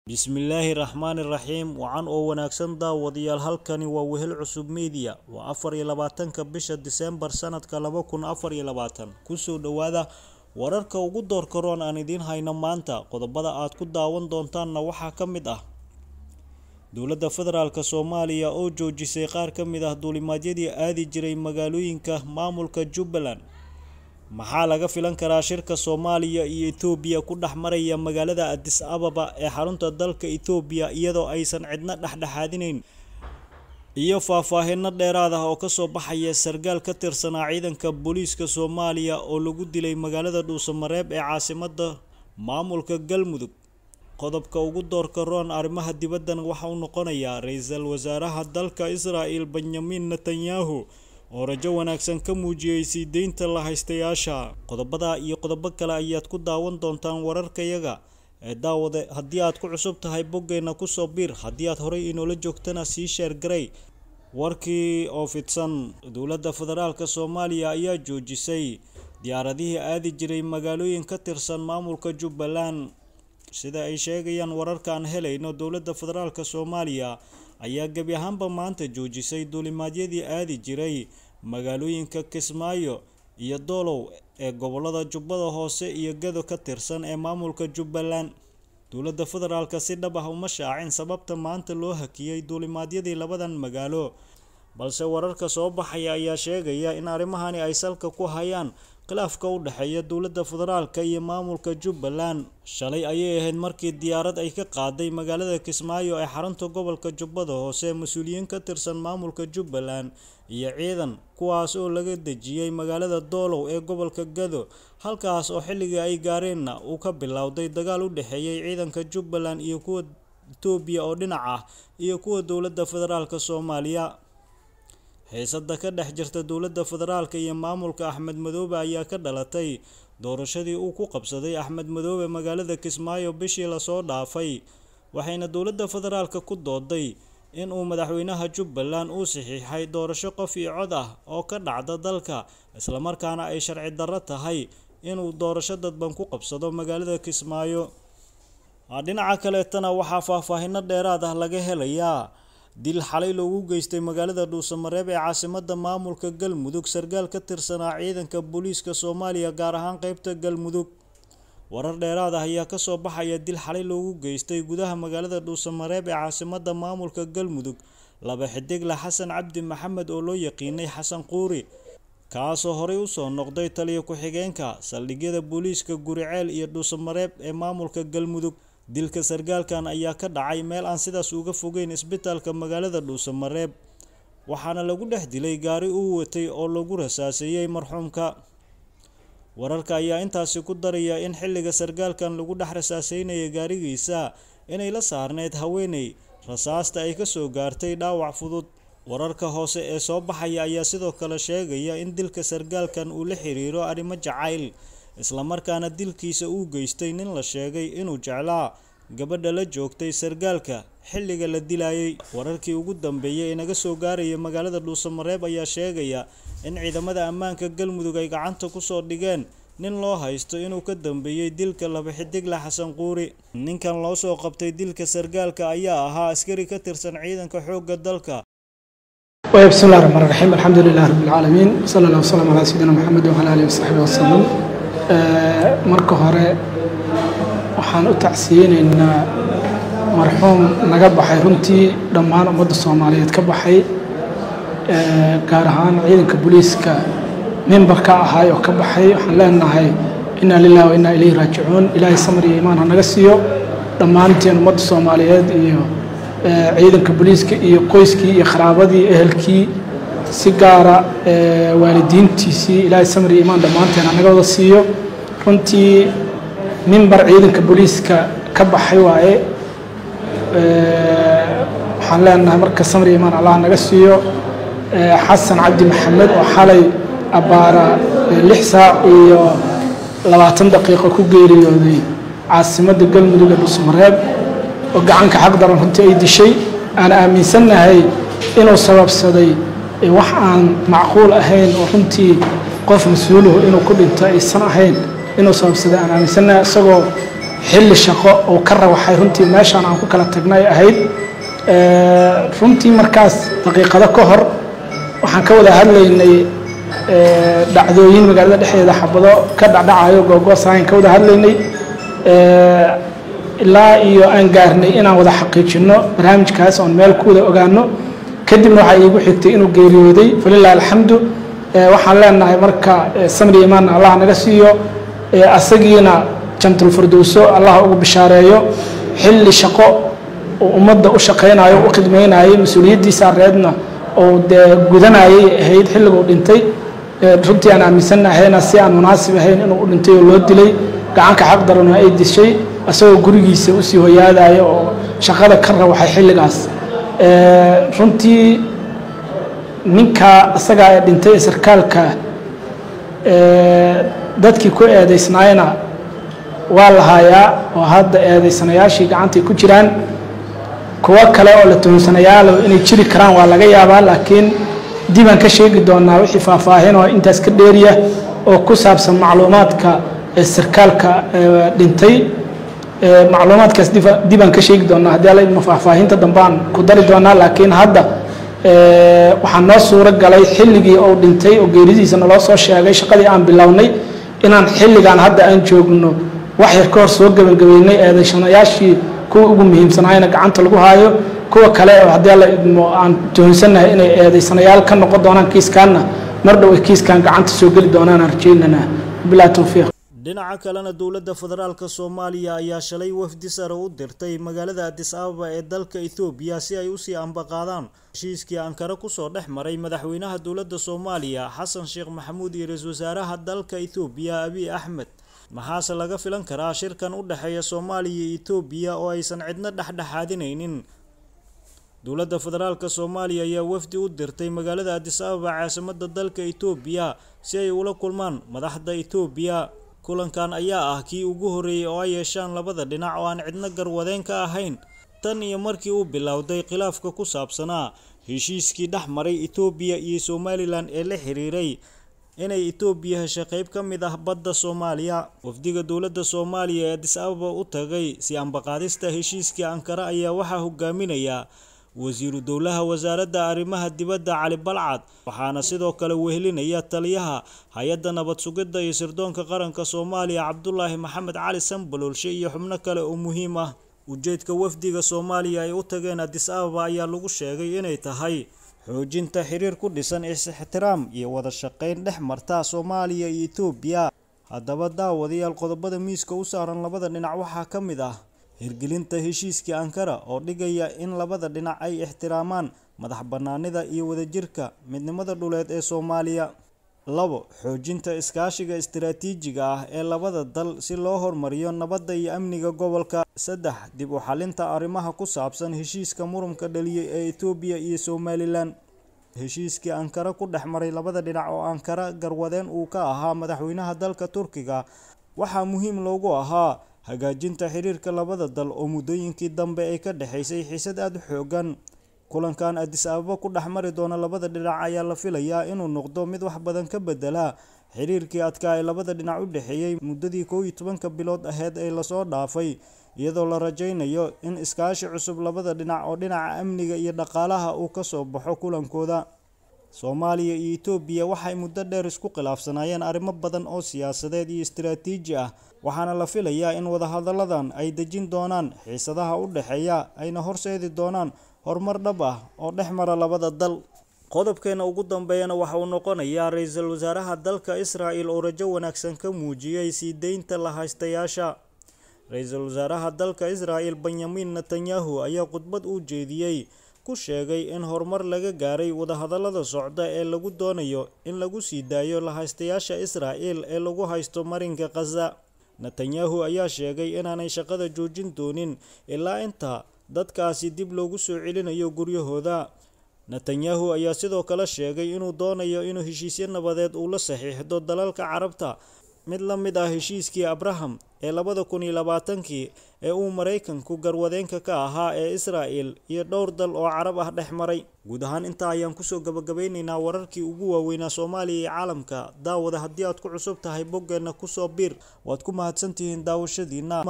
bismillaahi raxmaani raxiim wacan oo wanaagsan daawadayaal halkani waa wehel cusub media waa 24ka bisha December sanadka 2024 kusoo dhawaada wararka ugu doorka roon aan idin hayno maanta qodobada aad ku daawan doontaanna waxaa ka mid ah dowladda federaalka Soomaaliya oo joojisay qaar ka mid ah duulimaadyadii aadi jiray magaalooyinka maamulka Jubbaland maxaa laga filan karaa shirka Soomaaliya iyo Itoobiya ku dhaxmaraya magaalada Addis Ababa ee xarunta dalka Itoobiya iyadoo aysan cidna dhaxdhaxaadinayn iyo faahfaahinno dheeraad ah oo ka soo baxaya sargaal ka tirsanaa ciidanka booliiska Soomaaliya oo lagu dilay magaalada Dhuusamareeb ee caasimadda maamulka Galmudug qodobka ugu doorka roon arrimaha dibaddan waxa uu noqonayaa ra'iisul wasaaraha dalka Israa'iil Benjamin Netanyahu oo rajo wanaagsan ka muujiyay sii deynta la haystayaasha qodobada iyo qodobo kale ayaad ku daawan doontaan wararkayaga ee daawade haddii aad ku cusub tahay boggeena ku soo biir haddii aad horey inoola joogtana sii share garay warkii oo fidsan dowladda federaalka Soomaaliya ayaa joojisay diyaaradihii aadi jiray magaalooyin ka tirsan maamulka Jubbaland sida ay sheegayaan wararkan helayno dowladda federaalka Soomaaliya ayaa gabi ahaanba maanta joojisay duulimaadyadii aadi jiray magaalooyinka Kismaayo iyo Doolow ee gobolada Jubbada Hoose iyo Gado ka tirsan ee maamulka Jubbaland dowladda federaalka si dhab ah uma shaacin sababta maanta loo hakiyay duulimaadyadii labadan magaalo balse wararka soo baxaya ayaa sheegaya in arrimahani ay salka ku hayaan khilaafka u dhaxeeya dowladda federaalka iyo maamulka Jubbaland shalay ayay ahayd markii diyaarad ay ka qaaday magaalada Kismaayo ee xarunta gobolka Jubbada Hoose mas'uuliyiin ka tirsan maamulka Jubbaland iyo ciidan kuwaas oo laga dejiyay magaalada Doolow ee gobolka Gado halkaas oo xilliga ay gaareenna uu ka bilowday dagaal u dhaxeeyay ciidanka Jubbaland iyo kuwa Itoobiya oo dhinac ah iyo kuwa dowladda federaalka Soomaaliya heesada ka dhex jirta dowladda federaalka iyo maamulka Axmed Madoobe ayaa ka dhalatay doorashadii uu ku qabsaday Axmed Madoobe magaalada Kismaayo bishii la soo dhaafay waxayna dowladda federaalka ku dooday in uu madaxweynaha Jubbaland uu saxiixay doorasho qof iyo cod ah oo ka dhacda dalka isla markaana ay sharci darro tahay inuu doorasho dadban ku qabsado magaalada Kismaayo dhinaca kale tana waxaa faahfaahinno dheeraad ah laga helayaa dil xalay loogu geystay magaalada Dhuusamareeb ee caasimadda maamulka Galmudug sargaal ka tirsanaa ciidanka booliiska Soomaaliya gaar ahaan qaybta Galmudug warar dheeraad ah ayaa ka soo baxaya dil xalay loogu geystay gudaha magaalada Dhuusamareeb ee caasimadda maamulka Galmudug laba xidigla Xasan Cabdi Maxamed oo loo yaqiinay Xasan Quuri kaasoo horey u soo noqday taliye ku-xigeenka saldhigyada booliiska Guriceel iyo Dhuusamareeb ee maamulka Galmudug dilka sargaalkan ayaa ka dhacay meel aan sidaas uga fogeyn isbitaalka magaalada Dhuusamareeb waxaana lagu dhex dilay gaari uu watay oo lagu rasaaseeyay marxuumka wararka ayaa intaasi ku daraya in xilliga sargaalkan lagu dhex rasaaseynayay gaarigiisa inay la saarneyd haweeney rasaasta ay ka soo gaartay dhaawac fudud wararka hoose ee soo baxaya ayaa sidoo kale sheegaya in dilka sargaalkan uu la xiriiro arrimo jacayl isla markaana dilkiisa uu geystay nin la sheegay inuu jeclaa gabadha la joogtay sargaalka xilliga la dilayay wararkii ugu dambeeyay ee naga soo gaaraya magaalada Dhuusamareeb ayaa sheegaya in ciidamada ammaanka Galmudug ay gacanta ku soo dhigeen nin loo haysto inuu ka dambeeyay dilka laba xidigla Xasan Quuri ninkan loo soo qabtay dilka sargaalka ayaa ahaa askari ka tirsan ciidanka xoogga dalka بسم الله الرحمن الرحيم الحمد لله رب العالمين صلى الله وسلم على سيدنا محمد وعلى اله وصحبه وسلم marka hore waxaan u tacsiyeynaa marxuum naga baxay runtii dhammaan ummadda Soomaaliyeed ka baxay gaar ahaan ciidanka booliiska memberka ahaa oo ka baxay waxaan leenahay inna lillahi wa inna ilayhi raaji'uun ilaahay samir iyo iimaan naga siiyo dhammaanteen ummadda Soomaaliyeed iyo ciidanka booliiska iyo qoyskii iyo qaraabadii ehelkii si gaara waalidiintiisii ilaahay samir iyo iimaan dhammaanteen naga wada siiyo runtii member ciidanka booliiska ka baxay waaye waxaan leenahay marka samir iyo iimaan Allah naga siiyo Xasan Cabdi Maxamed oo xalay abaara 6 saac iyo 20 daqiiqo ku geeriyooday caasimadda Galmudug ee Dhuusamareeb oo gacanka xaq daran runtii ay dishay aan aaminsanahay inuu sababsaday wax aan macquul ahayn oo runtii qof mas'uul ah inuu ku dhinto aysan ahayn inuu sababsaday aan aaminsanahay isagoo xilli shaqo oo ka rawaxay runtii meeshaan aan ku kala tagnay ahayd runtii markaas daqiiqado ka hor waxaan ka wada hadlaynay dhacdooyin magaalada dhexdeeda xabado ka dhacdhacayo googoosayn ka wada hadlaynay ilaa iyo aan gaarnay inaan wada xaqiijino barnaamijkaas oon meel ku wada ogaano kadibna waxaa iigu xigtay inuu geeriyooday falilaahi alxamdu waxaan leenahay marka samri imaan allah naga siiyo asagiina jantul firdowso allah ugu bishaareeyo xilli shaqo oo ummadda u shaqeynayo u khidmeynayay mas-uuliyaddiisa reedna oo dee gudanayay ahayd xilliguu dhintay runtii aan aaminsannahayna si aan munaasib ahayn inuu u dhintay oo loo dilay gacanka xaq darana ay dishay asagoo gurigiisa usii hoyaadayo oo shaqada ka rawaxay xilligaas runtii ninka asagaa ee dhintay ee sarkaalka dadkii ku eedaysnaayna waa la haayaa oo hadda eedaysanayaashii gacantay ku jiraan kuwo kale oo la tuhumsanayaalo inay jiri karaan waa laga yaabaa laakiin dibaan ka sheegi doonaa wixii faahfaahin oo intaas ka dheeriya oo ku saabsan macluumaadka sarkaalka dhintay macluumaadkaas dibaan ka sheegi doonaa haddii alla idmo faahfaahinta dambaan ku dari doonaa laakiin hadda waxaa noo suuro galay xilligii uu dhintay oo geeridiisa naloo soo sheegay shaqadii aan bilownay inaan xilligaan hadda aan joogno wax yar ka hor soo gebagabeynay eedaysanayaashii kuwa ugu muhiimsanaayna gacanta lagu haayo kuwa kale oo haddii alla idmo aan tuhunsannahay inay eedaysanayaal ka noqon doonaan kiiskaanna mar dhow ay kiiskaan gacanta soo geli doonaan aan rajaynana bilaa tawfiiq dhinaca kalena dowladda federaalka Soomaaliya ayaa shalay wafdi sare u dirtay magaalada Addis Ababa ee dalka Ethiopia si ay u sii ambaqaadaan heshiiskii Ankara ku soo dhex maray madaxweynaha dowladda Soomaaliya Xasan Sheekh Maxamuud iyo ra'iisul wasaaraha dalka Ethiopia Abiy Ahmed maxaase laga filan karaa shirkan u dhaxeeya Soomaaliya iyo Ethiopia oo aysan cidna dhexdhexaadinaynin dowladda federaalka Soomaaliya ayaa wafdi u dirtay magaalada Addis Ababa caasimadda dalka Ethiopia si ay ula kulmaan madaxda Ethiopia kulankan ayaa ah kii ugu horeeyay oo ay yeeshaan labada dhinac oo aan cidna garwadeen ka ahayn tan iyo markii uu bilowday khilaafka ku saabsanaa heshiiskii dhex maray Ethiopia iyo Somaliland ee la xiriiray inay Ethiopia heshay qayb ka mid ah badda Soomaaliya wafdiga dowladda Soomaaliya ee Addis Ababa u tagay si ambaqaadista heshiiskii Ankara ayaa waxaa hogaaminaya wasiiru dowlaha wasaaradda arrimaha dibadda Cali Balcad waxaana sidoo kale wehelinaya taliyaha hay'adda nabad sugidda iyo sirdoonka qaranka Soomaaliya Cabdullaahi Maxamed Cali Sanbalolshe iyo xubno kale oo muhiim ah ujeedka wafdiga Soomaaliya ay u tageen Addis Ababa ayaa lagu sheegay inay tahay xoojinta xiriir ku dhisan is-ixtiraam iyo wada shaqayn dhex marta Soomaaliya iyo Ethiopia haddaba daawadayaal qodobada miiska u saaran labada dhinac waxaa ka mid ah hirgelinta heshiiskii Ankara oo dhigaya in labada dhinac ay ixtiraamaan madax bannaanida iyo wadajirka midnimada dhuleed ee Soomaaliya 2 xoojinta iskaashiga istiraatiijiga ah ee labada dal si loo horumariyo nabadda iyo amniga gobolka 3 dib u xalinta arrimaha ku saabsan heshiiska muranka dhaliyay ee Ethiopia iyo Somaliland heshiiskii Ankara ku dhex maray labada dhinac oo Ankara garwadeen uu ka ahaa madaxweynaha dalka Turkiga waxaa muhiim loogu ahaa hagaajinta xiriirka labada dal oo muddooyinkii dambe ay ka dhaxaysay xiisad aad u xoogan kulankan Addis Ababa ku dhex mari doona labada dhinac ayaa la filayaa inuu noqdo mid wax badan ka bedela xiriirkii adkaa ee labada dhinac u dhaxeeyay muddadii 12 bilood ahayd ee la soo dhaafay iyadoo la rajaynayo in iskaashi cusub labada dhinac oo dhinaca amniga iyo dhaqaalaha uu ka soo baxo kulankooda Soomaaliya iyo Ethiopia waxay muddo dheer isku khilaafsanayeen arrimo badan oo siyaasadeed iyo istiraatiiji ah waxaana la filayaa in wada hadaladan ay dejin doonaan xiisadaha u dhaxeeya ayna horseedi doonaan horumar dhab ah oo dhex mara labada dal qodobkeena ugu dambeeyana waxa uu noqonayaa ra'iisul wasaaraha dalka Israa'iil oo rajo wanaagsan ka muujiyay sii deynta la haystayaasha ra'iisul wasaaraha dalka Israa'iil Benjamin Netanyahu ayaa khudbad u jeediyay ku sheegay in horumar laga gaaray wada hadalada socda ee lagu doonayo in lagu sii daayo la haystayaasha Israa'iil ee lagu haysto marinka Gaza Netanyahu ayaa sheegay inaanay shaqada joojin doonin ilaa inta dadkaasi dib loogu soo celinayo guryahooda Netanyahu ayaa sidoo kale sheegay inuu doonayo inuu heshiisyo nabadeed uu la saxiixdo dalalka Carabta mid la mid ah heshiiskii Abraham ee 2020 ee uu Mareykanku garwadeenka ka ahaa ee Israa'iil iyo dhowr dal oo Carab ah dhex maray guud ahaan inta ayaan ku soo gabagabeynaynaa wararkii ugu waaweynaa Soomaaliya iyo caalamka daawada haddii aad ku cusub tahay boggeena ku soo biir waad ku mahadsantihiin daawashadiina